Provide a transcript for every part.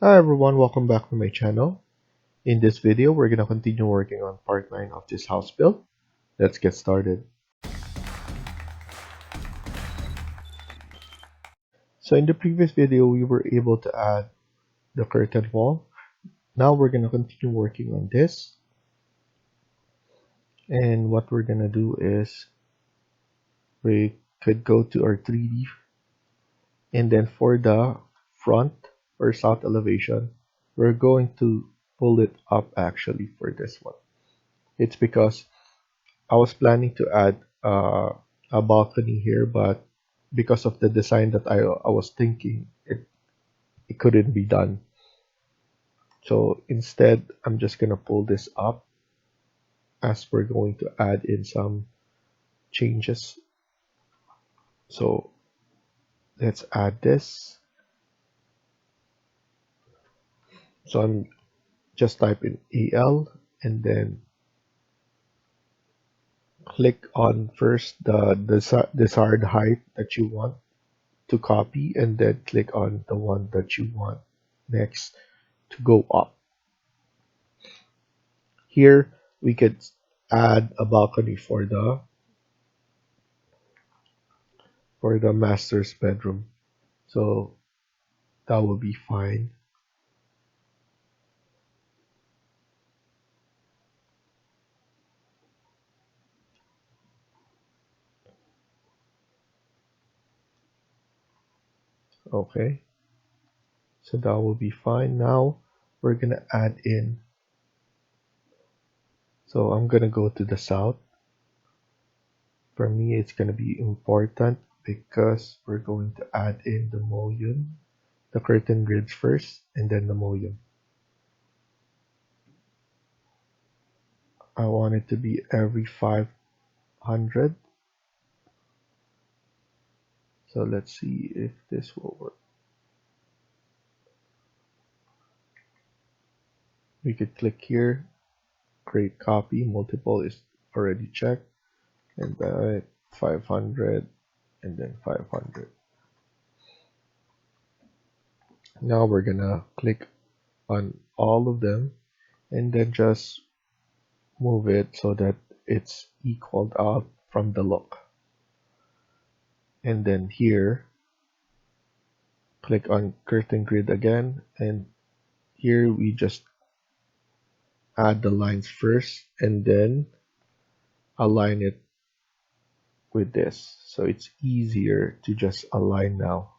Hi everyone, welcome back to my channel. In this video, we're gonna continue working on part 9 of this house build. Let's get started. So in the previous video, we were able to add the curtain wall. Now we're gonna continue working on this. And what we're gonna do is we could go to our 3D, and then for the front or south elevation, we're going to pull it up actually for this one. It's because I was planning to add a balcony here, but because of the design that I was thinking, it couldn't be done. So instead, I'm just gonna pull this up as we're going to add in some changes. So let's add this. So I'm just type in AL and then click on first the desired height that you want to copy, and then click on the one that you want next to go up. Here we could add a balcony for the master's bedroom. So that will be fine. Okay. So that will be fine. Now we're gonna add in. So I'm gonna go to the south. For me, it's gonna be important because we're going to add in the mullion, the curtain grids first, and then the mullion. I want it to be every 500. So let's see if this will work. We could click here, create copy, multiple is already checked, and then 500 and then 500. Now we're gonna click on all of them and then just move it so that it's equaled out from the look. And then here, click on curtain grid again, and here we just add the lines first and then align it with this. So it's easier to just align now.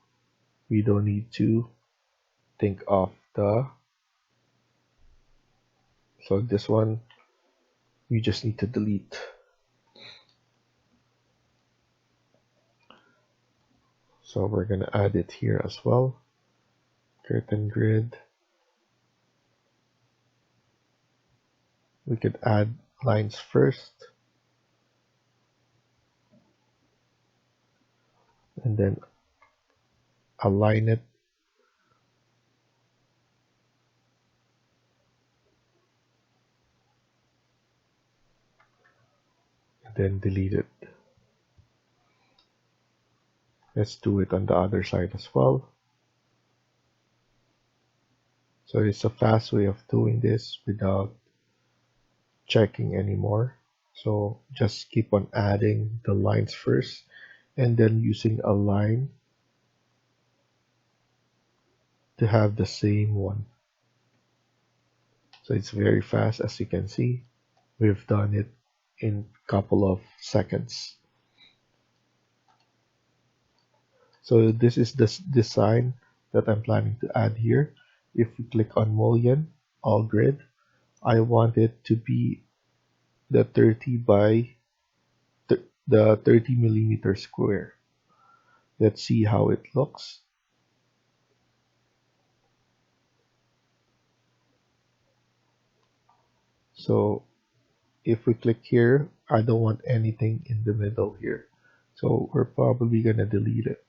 We don't need to think of so this one we just need to delete. So we're gonna add it here as well. Curtain grid. We could add lines first and then align it. And then delete it. Let's do it on the other side as well. So it's a fast way of doing this without checking anymore. So just keep on adding the lines first and then using a line to have the same one. So it's very fast, as you can see. We've done it in a couple of seconds. So this is the design that I'm planning to add here. If we click on mullion, all grid, I want it to be the 30 by the 30 millimeter square. Let's see how it looks. So if we click here, I don't want anything in the middle here. So we're probably gonna delete it.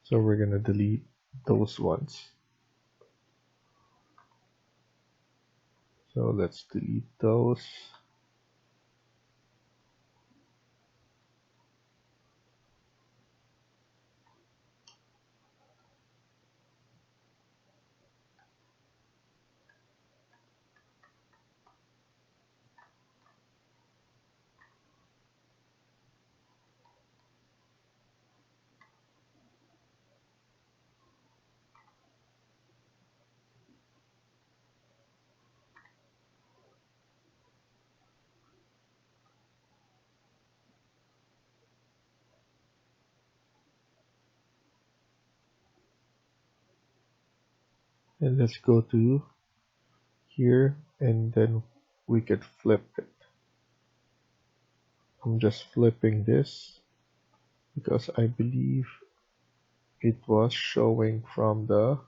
So we're gonna delete those ones. So let's delete those. And let's go to here, and then we could flip it. I'm just flipping this because I believe it was showing from the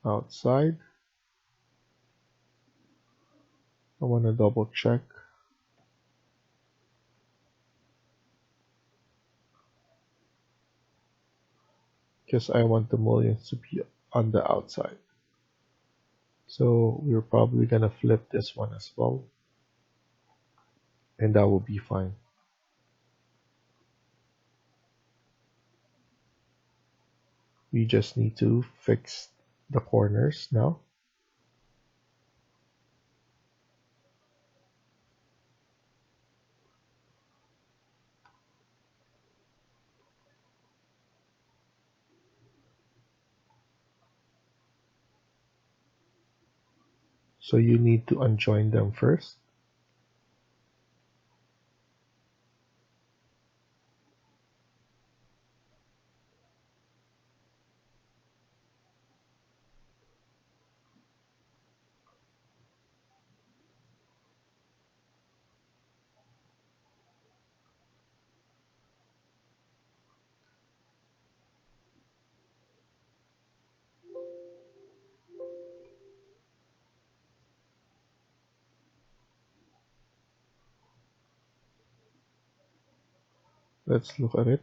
outside. I want to double check because I want the mullions to be on the outside. So we're probably gonna flip this one as well, and that will be fine. We just need to fix the corners now. So you need to unjoin them first. Let's look at it.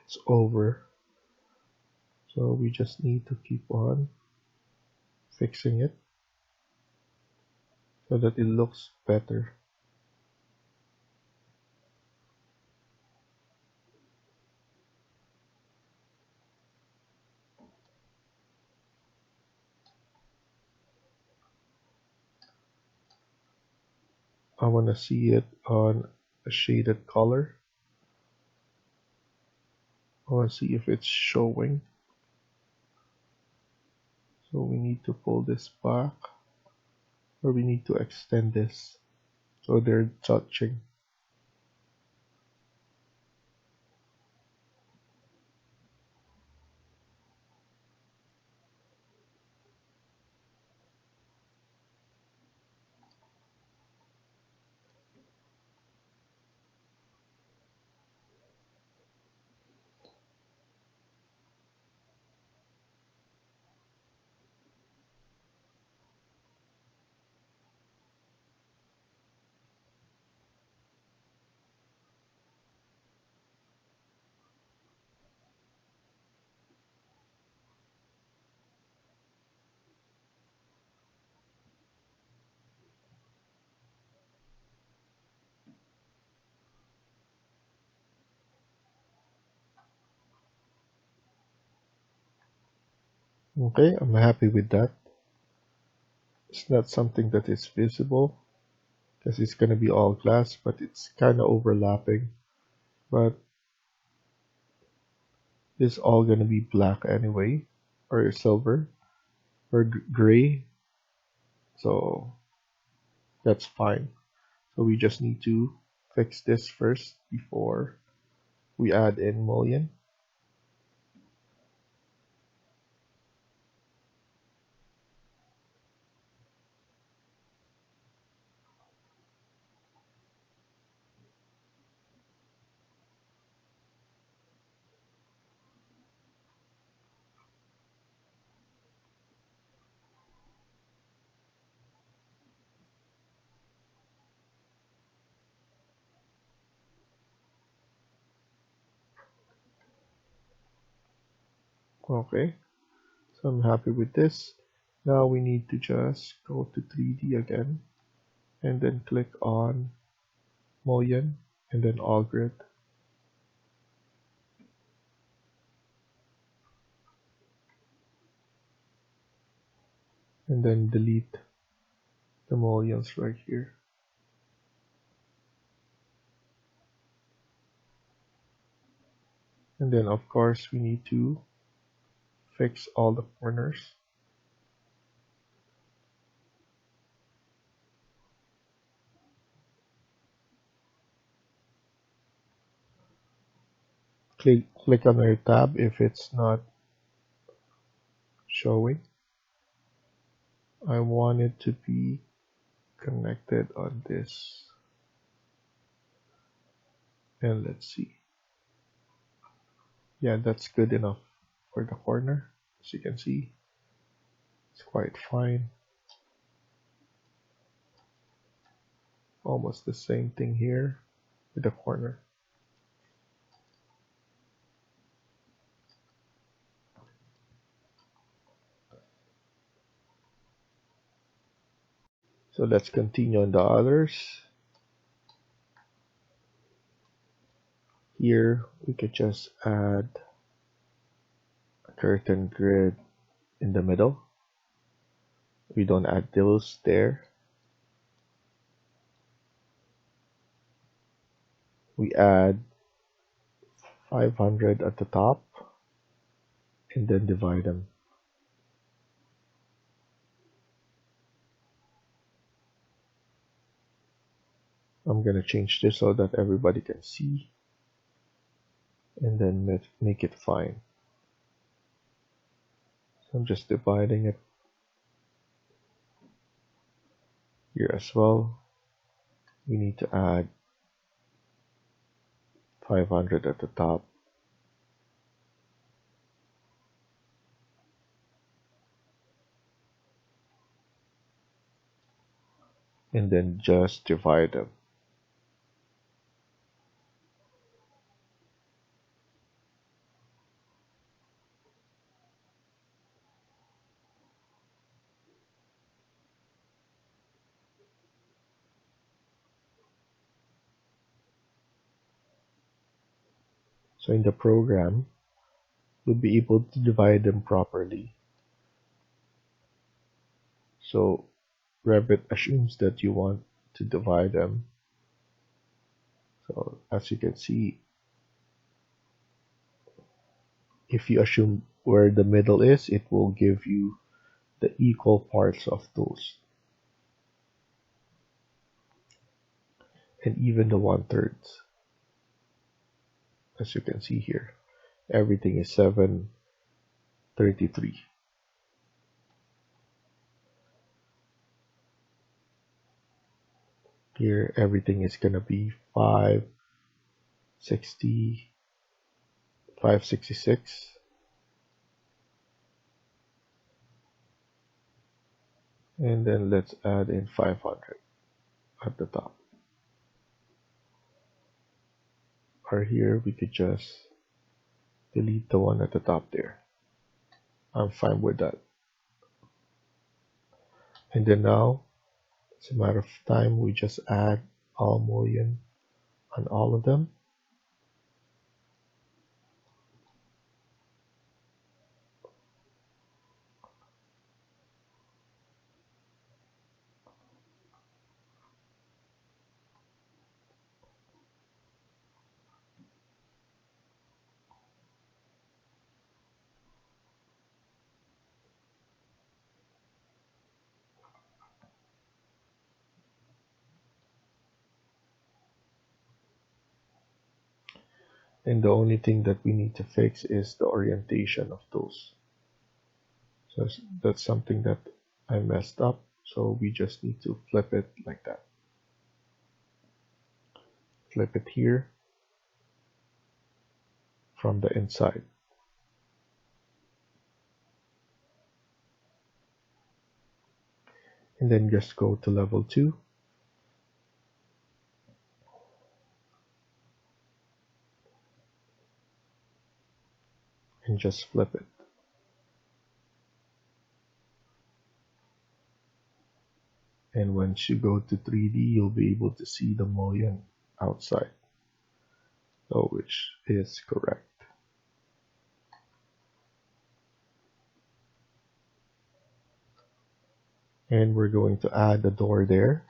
It's over. So we just need to keep on fixing it so that it looks better. I want to see it on a shaded color. I want to see if it's showing. So we need to pull this back, or we need to extend this so they're touching. Okay, I'm happy with that. It's not something that is visible because it's going to be all glass, but it's kind of overlapping. But it's all going to be black anyway, or silver, or gray. So that's fine. So we just need to fix this first before we add in mullion. Okay, so I'm happy with this. Now we need to just go to 3D again and then click on mullion and then all grid. And then delete the mullions right here. And then of course we need to fix all the corners. click on your tab if it's not showing. I want it to be connected on this. And let's see. Yeah, that's good enough for the corner. As you can see, it's quite fine. Almost the same thing here with the corner. So let's continue on the others. Here we could just add a curtain grid in the middle. We don't add those there. We add 500 at the top and then divide them. I'm gonna change this so that everybody can see and then make it fine. So I'm just dividing it here as well. We need to add 500 at the top. And then just divide them. So in the program, you'll be able to divide them properly. So Revit assumes that you want to divide them. So as you can see, if you assume where the middle is, it will give you the equal parts of those. And even the 1/3. As you can see here, everything is 733. Here, everything is gonna be 560, 566. And then let's add in 500 at the top. Or here, we could just delete the one at the top there. I'm fine with that. And then now, it's a matter of time, we just add all mullion on all of them. And the only thing that we need to fix is the orientation of those. So that's something that I messed up. So we just need to flip it like that. Flip it here from the inside. And then just go to level 2. And just flip it. And once you go to 3D, you'll be able to see the mullion outside. So which is correct. And we're going to add a door there.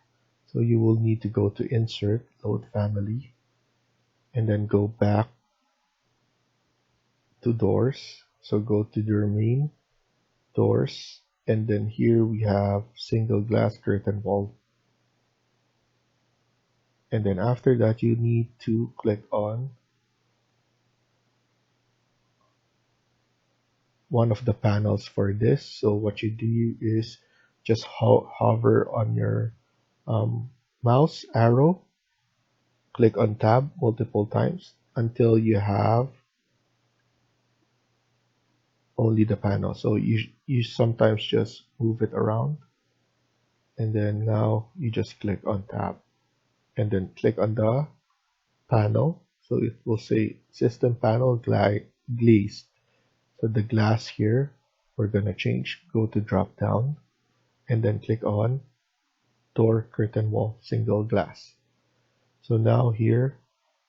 So you will need to go to Insert, Load Family, and then go back to Doors. So go to your main Doors, and then here we have Single Glass Curtain Wall. And then after that, you need to click on one of the panels for this. So what you do is just hover on your mouse arrow, click on tab multiple times until you have only the panel. So you sometimes just move it around, and then now you just click on tab and then click on the panel. So it will say system panel glazed. So the glass here, we're gonna change, go to drop down and then click on door curtain wall single glass. So now here,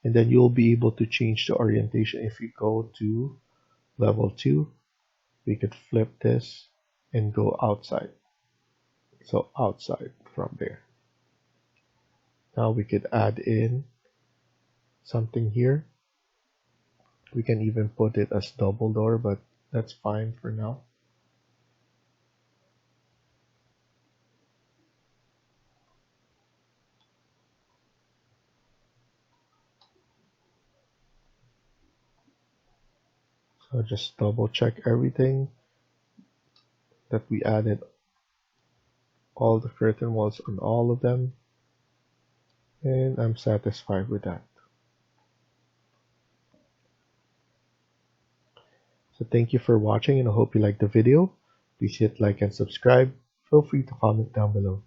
and then you'll be able to change the orientation. If you go to level 2, we could flip this and go outside. So outside from there. Now we could add in something here. We can even put it as double door, but that's fine for now. So just double check everything that we added all the curtain walls on all of them, and I'm satisfied with that. So thank you for watching, and I hope you liked the video. Please hit like and subscribe. Feel free to comment down below.